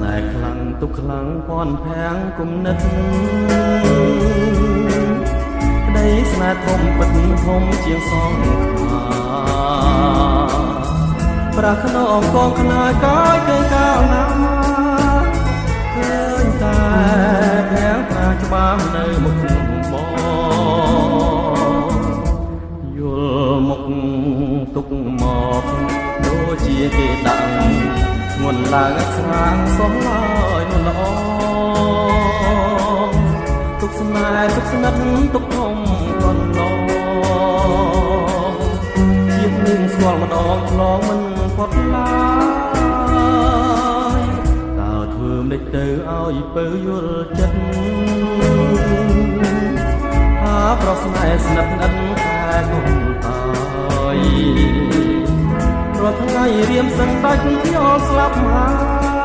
តែខ្លាំងទុកខ្លាំងពាន់ភាំងគុំនិតក្តីស្នេហ៍ធំពិតធំជាងសងខាប្រាក់ក្នុងកងខ្នើយកាយគេកាលណាឃើញតែភាំងប្រាច្បាស់នៅមុខយល់មុខទុកមកដូចជាគេដាក់ងន់ឡើងស្ងាងសំឡើយមិនល្អទុកស្នេហ៍ទុកស្និទ្ធទុកធំកន្លងជាតិនឹងស្គាល់ម្ដងឆ្លងមិនផុតឡើយតើធ្វើមិនទៅឲ្យពើយល់ចិត្តប្រស្នេហ៍ស្និទ្ធស្និទ្ធតែគុំអើយរាល់ថ្ងៃរៀមសឹងដាច់ខ្យល់ស្លាប់ហើយ